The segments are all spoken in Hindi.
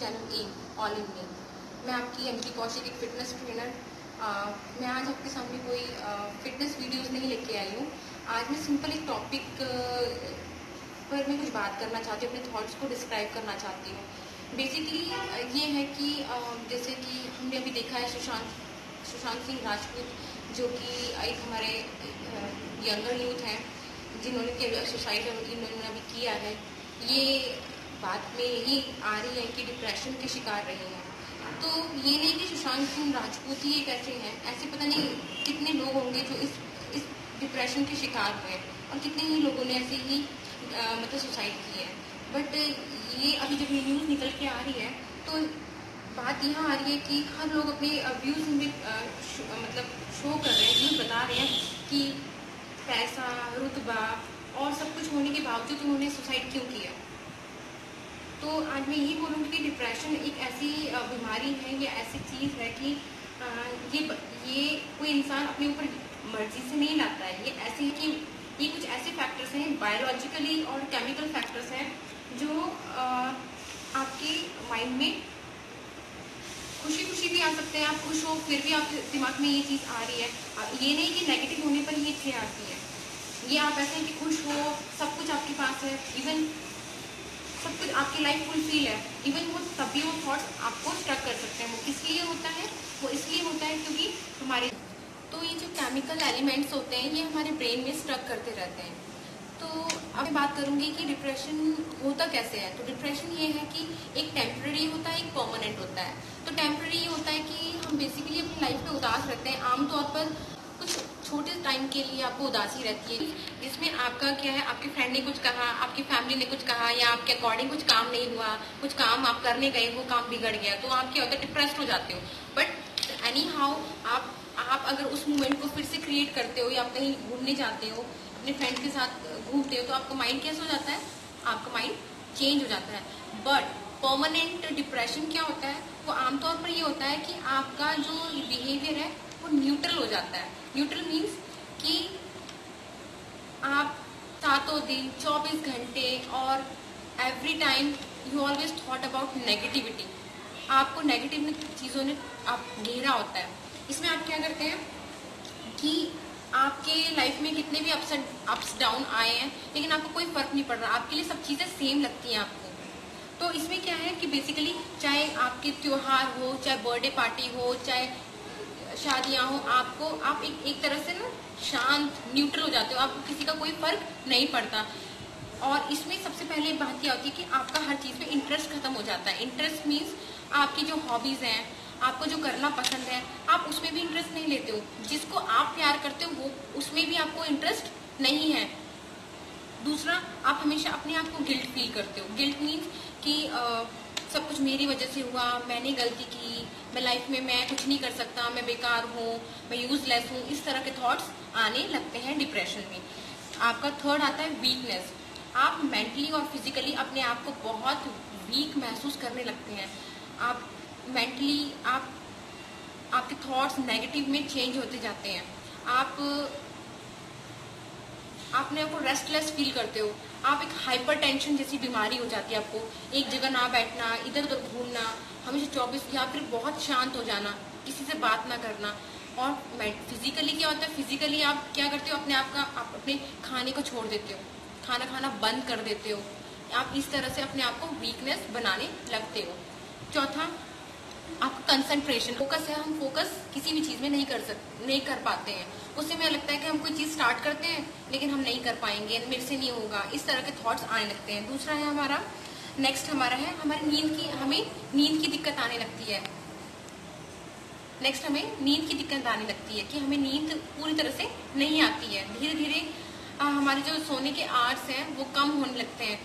चैनल एम ऑल इन मी। मैं आपकी अंजलि कौशिक, एक फिटनेस ट्रेनर। मैं आज आपके सामने कोई फिटनेस वीडियोस नहीं लेके आई हूँ। आज मैं सिंपल एक टॉपिक पर मैं कुछ बात करना चाहती हूँ, अपने थॉट्स को डिस्क्राइब करना चाहती हूँ। बेसिकली ये है कि जैसे कि हमने अभी देखा है सुशांत सिंह राजपूत, जो कि एक हमारे यंगर यूथ हैं जिन्होंने सुसाइड इन्होंने अभी किया है। ये बात में यही आ रही है कि डिप्रेशन के शिकार रहे हैं। तो ये नहीं कि सुशांत सिंह राजपूत ही एक ऐसे हैं, ऐसे पता नहीं कितने लोग होंगे जो इस डिप्रेशन के शिकार हुए और कितने ही लोगों ने ऐसे ही मतलब सुसाइड की है। बट ये अभी जब ये न्यूज़ निकल के आ रही है तो बात यहाँ आ रही है कि हर लोग अपने व्यूज़ में मतलब शो कर रहे हैं, व्यूज़ बता रहे हैं कि पैसा, रुतबा और सब कुछ होने के बावजूद उन्होंने सुसाइड क्यों किया। तो आज मैं यही बोलूँगी कि डिप्रेशन एक ऐसी बीमारी है या ऐसी चीज़ है कि ये कोई इंसान अपने ऊपर मर्जी से नहीं लाता है। ये ऐसे है कि ये कुछ ऐसे फैक्टर्स हैं, बायोलॉजिकली और केमिकल फैक्टर्स हैं, जो आपके माइंड में खुशी भी आ सकते हैं। आप खुश हो फिर भी आपके दिमाग में ये चीज़ आ रही है। ये नहीं कि नेगेटिव होने पर ये चीज़ आती है। ये आप ऐसे हैं कि खुश हो, सब कुछ आपके पास है, इवन सब कुछ आपकी लाइफ फुलफिल है, इवन वो तभी वो थॉट्स आपको स्ट्रक कर सकते हैं। वो किस लिए होता है? वो इसलिए होता है क्योंकि हमारे ये जो केमिकल एलिमेंट्स होते हैं ये हमारे ब्रेन में स्ट्रक करते रहते हैं। तो अब मैं बात करूंगी कि डिप्रेशन होता कैसे है। तो डिप्रेशन ये है कि एक टेम्पररी होता है, एक परमानेंट होता है। तो टेम्पररी ये होता है कि हम बेसिकली अपनी लाइफ में उदास रहते हैं। आमतौर पर कुछ छोटे टाइम के लिए आपको उदासी रहती है, जिसमें आपका क्या है, आपके फ्रेंड ने कुछ कहा, आपकी फैमिली ने कुछ कहा, या आपके अकॉर्डिंग कुछ काम नहीं हुआ, कुछ काम आप करने गए, वो काम बिगड़ गया, तो आप क्या होता है, डिप्रेस्ड हो जाते हो। बट एनी हाउ आप अगर उस मोमेंट को फिर से क्रिएट करते हो या आप कहीं घूमने जाते हो, अपने फ्रेंड्स के साथ घूमते हो, तो आपका माइंड कैसे हो जाता है, आपका माइंड चेंज हो जाता है। बट परमानेंट डिप्रेशन क्या होता है, वो आमतौर पर ये होता है कि आपका जो बिहेवियर है वो न्यूट्रल हो जाता है। न्यूट्रल मीन्स कि आप सातों दिन 24 घंटे और every time you always thought about negativity. आपको नेगेटिव चीज़ों ने आप घेरा होता है। इसमें आप क्या करते हैं कि आपके लाइफ में कितने भी अप्स डाउन आए हैं, लेकिन आपको कोई फर्क नहीं पड़ रहा, आपके लिए सब चीज़ें सेम लगती हैं आपको। तो इसमें क्या है कि बेसिकली चाहे आपके त्योहार हो, चाहे बर्थडे पार्टी हो, चाहे शादियां हो, आप एक तरह से ना शांत न्यूट्रल हो जाते हो, आपको किसी का कोई फर्क नहीं पड़ता। और इसमें सबसे पहले बात क्या होती है कि आपका हर चीज़ में इंटरेस्ट खत्म हो जाता है। इंटरेस्ट मीन्स आपकी जो हॉबीज़ हैं, आपको जो करना पसंद है, आप उसमें भी इंटरेस्ट नहीं लेते हो। जिसको आप प्यार करते हो वो उसमें भी आपको इंटरेस्ट नहीं है। दूसरा, आप हमेशा अपने आप को गिल्ट फील करते हो। गिल्ट मीन्स कि सब कुछ मेरी वजह से हुआ, मैंने गलती की, मैं लाइफ में मैं कुछ नहीं कर सकता, मैं बेकार हूँ, मैं यूजलेस हूँ। इस तरह के थॉट्स आने लगते हैं डिप्रेशन में। आपका थर्ड आता है वीकनेस। आप मेंटली और फिजिकली अपने आप को बहुत वीक महसूस करने लगते हैं। आप मेंटली आपके थॉट्स नेगेटिव में चेंज होते जाते हैं। आप अपने आपको रेस्टलेस फील करते हो। आप एक हाइपर टेंशन जैसी बीमारी हो जाती है आपको। एक जगह ना बैठना, इधर उधर घूमना, हमेशा 24, या फिर बहुत शांत हो जाना, किसी से बात ना करना। और फिजिकली क्या होता है, फिजिकली आप क्या करते हो, आप अपने खाने को छोड़ देते हो, खाना खाना बंद कर देते हो। आप इस तरह से अपने आप को वीकनेस बनाने लगते हो। चौथा, आपका कंसंट्रेशन, फोकस है। हम फोकस किसी भी चीज़ में नहीं कर पाते हैं। उससे हमें लगता है कि हम कोई चीज़ स्टार्ट करते हैं लेकिन हम नहीं कर पाएंगे, मेरे से नहीं होगा, इस तरह के थॉट्स आने लगते हैं। दूसरा है हमारा हमारी हमें नींद की दिक्कत आने लगती है। हमें नींद की दिक्कत आने लगती है कि हमें नींद पूरी तरह से नहीं आती है। धीरे धीरे हमारे जो सोने के आवर्स हैं वो कम होने लगते हैं।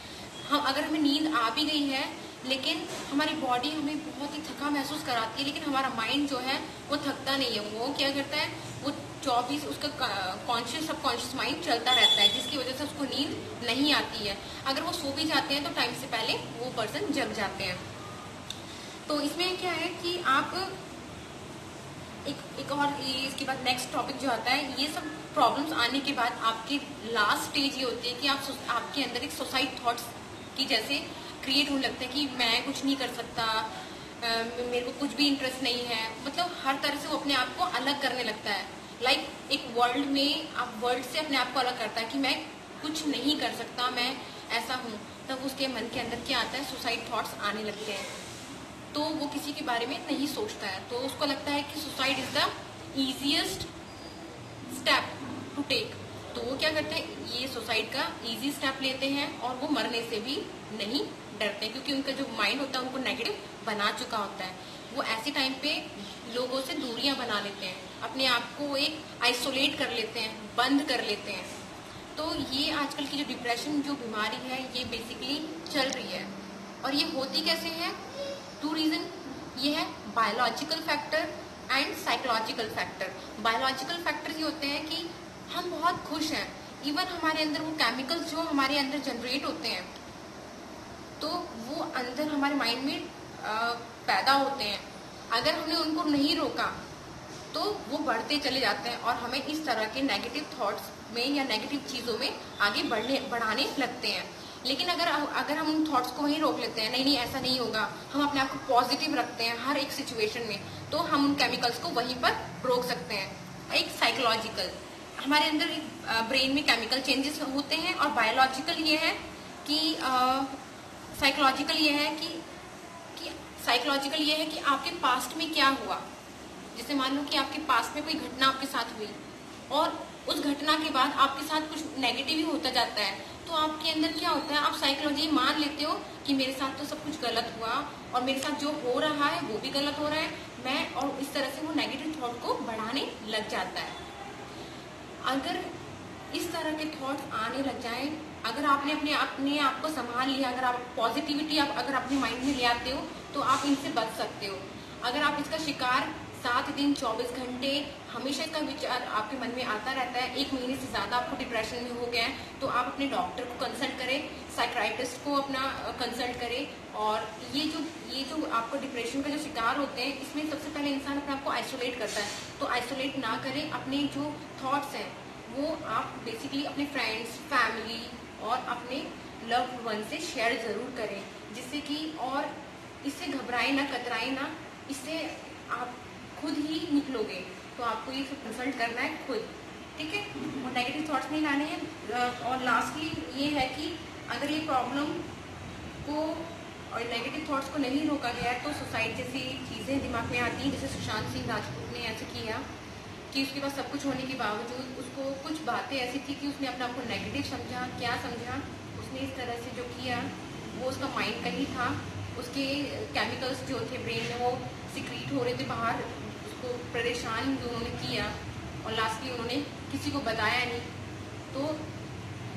अगर हमें नींद आ भी गई है लेकिन हमारी बॉडी हमें बहुत ही थका महसूस कराती है, लेकिन हमारा माइंड जो है वो थकता नहीं है। वो क्या करता है, वो 24 उसका कॉन्शियस सबकॉन्शियस माइंड चलता रहता है, जिसकी वजह से उसको नींद नहीं आती है। अगर वो सो भी जाते हैं तो टाइम से पहले वो पर्सन जग जाते हैं। तो इसमें क्या है कि आप एक और इसके बाद नेक्स्ट टॉपिक जो आता है, ये सब प्रॉब्लम्स आने के बाद आपकी लास्ट स्टेज ये होती है कि आपके अंदर एक सुसाइड थॉट्स की जैसे क्रिएट होने लगता है कि मैं कुछ नहीं कर सकता, मेरे को कुछ भी इंटरेस्ट नहीं है, मतलब हर तरह से वो अपने आप को अलग करने लगता है। लाइक एक वर्ल्ड में आप वर्ल्ड से अपने आप को अलग करता है कि मैं कुछ नहीं कर सकता, मैं ऐसा हूँ। तब उसके मन के अंदर क्या आता है, सुसाइड थॉट्स आने लगते हैं। तो वो किसी के बारे में नहीं सोचता है, तो उसको लगता है कि suicide is the easiest step to take. तो वो क्या करते हैं, ये सुसाइड का इजी स्टेप लेते हैं और वो मरने से भी नहीं डरते हैं, क्योंकि उनका जो माइंड होता है उनको नेगेटिव बना चुका होता है। वो ऐसे टाइम पे लोगों से दूरियां बना लेते हैं, अपने आप को एक आइसोलेट कर लेते हैं, बंद कर लेते हैं। तो ये आजकल की जो डिप्रेशन जो बीमारी है ये बेसिकली चल रही है। और ये होती कैसे है, 2 रीजन ये है, biological factor and psychological factor. Biological factor ये होते हैं कि हम बहुत खुश हैं, इवन हमारे अंदर वो केमिकल्स जो हमारे अंदर जनरेट होते हैं, तो वो अंदर हमारे माइंड में पैदा होते हैं। अगर हमने उनको नहीं रोका तो वो बढ़ते चले जाते हैं और हमें इस तरह के नेगेटिव थॉट्स में या नेगेटिव चीज़ों में आगे बढ़ाने लगते हैं। लेकिन अगर हम उन थॉट्स को वहीं रोक लेते हैं, नहीं ऐसा नहीं होगा, हम अपने आप को पॉजिटिव रखते हैं हर एक सिचुएशन में, तो हम उन केमिकल्स को वहीं पर रोक सकते हैं। एक साइकोलॉजिकल, हमारे अंदर ब्रेन में केमिकल चेंजेस होते हैं, और बायोलॉजिकल ये है कि साइकोलॉजिकल ये है कि साइकोलॉजिकल ये है कि आपके पास्ट में क्या हुआ। जैसे मान लो कि आपके पास्ट में कोई घटना आपके साथ हुई और उस घटना के बाद आपके साथ कुछ नेगेटिव ही होता जाता है, तो आपके अंदर क्या होता है, आप साइकोलॉजी मान लेते हो कि मेरे साथ तो सब कुछ गलत हुआ और मेरे साथ जो हो रहा है वो भी गलत हो रहा है, मैं, और इस तरह से वो नेगेटिव थॉट को बढ़ाने लग जाता है। अगर इस तरह के थॉट्स आने लग जाएं, अगर आपने अपने आप को संभाल लिया, अगर आप पॉजिटिविटी अगर अपने माइंड में ले आते हो तो आप इनसे बच सकते हो। अगर आप इसका शिकार 7 दिन 24 घंटे हमेशा इसका विचार आपके मन में आता रहता है, 1 महीने से ज़्यादा आपको डिप्रेशन में हो गया है, तो आप अपने डॉक्टर को कंसल्ट करें, साइकियाट्रिस्ट को अपना कंसल्ट करें। और ये जो आपको डिप्रेशन का जो शिकार होते हैं, इसमें सबसे पहले इंसान अपने आप को आइसोलेट करता है। तो आइसोलेट ना करें, अपने जो थॉट्स हैं वो आप बेसिकली अपने फ्रेंड्स, फैमिली और अपने लव्ड वन से शेयर ज़रूर करें, जिससे कि, और इससे घबराएं ना, कतराएं ना, इससे आप खुद ही निकलोगे। तो आपको ये सब कंसल्ट करना है खुद, ठीक है, और नेगेटिव थॉट्स नहीं लाने हैं। और लास्टली ये है कि अगर ये प्रॉब्लम को और नेगेटिव थॉट्स को नहीं रोका गया है तो सुसाइड जैसी चीज़ें दिमाग में आती हैं। जैसे सुशांत सिंह राजपूत ने ऐसे किया कि उसके पास सब कुछ होने के बावजूद उसको कुछ बातें ऐसी थी कि उसने अपने आप को नेगेटिव समझा। क्या समझा, उसने इस तरह से जो किया वो उसका माइंड का ही था, उसके केमिकल्स जो थे ब्रेन में वो सिक्रीट हो रहे थे बाहर, उसको परेशान जो उन्होंने किया, और लास्टली उन्होंने किसी को बताया नहीं। तो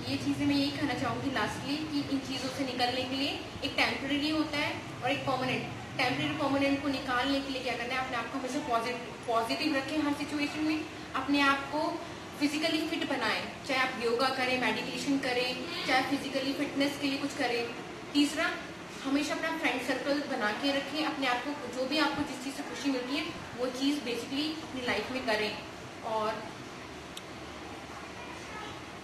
ये चीज़ें मैं यही कहना चाहूँगी लास्टली कि इन चीज़ों से निकलने के लिए एक टेम्परेरी होता है और एक परमानेंट। टेम्परेरी परमानेंट को निकालने के लिए क्या करना है, अपने आप को हमेशा पॉजिटिव रखें हर सिचुएशन में, अपने आप को फिजिकली फिट बनाएं, चाहे आप योगा करें, मेडिटेशन करें, चाहे फिजिकली फिटनेस के लिए कुछ करें। तीसरा, हमेशा अपना फ्रेंड सर्कल बना के रखें, अपने आप को जो भी आपको जिस चीज़ से खुशी मिलती है वो चीज़ बेसिकली अपनी लाइफ में करें। और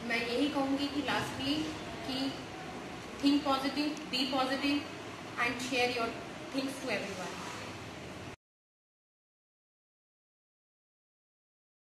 मैं यही कहूँगी कि लास्टली कि think positive, be positive and share your things to everyone.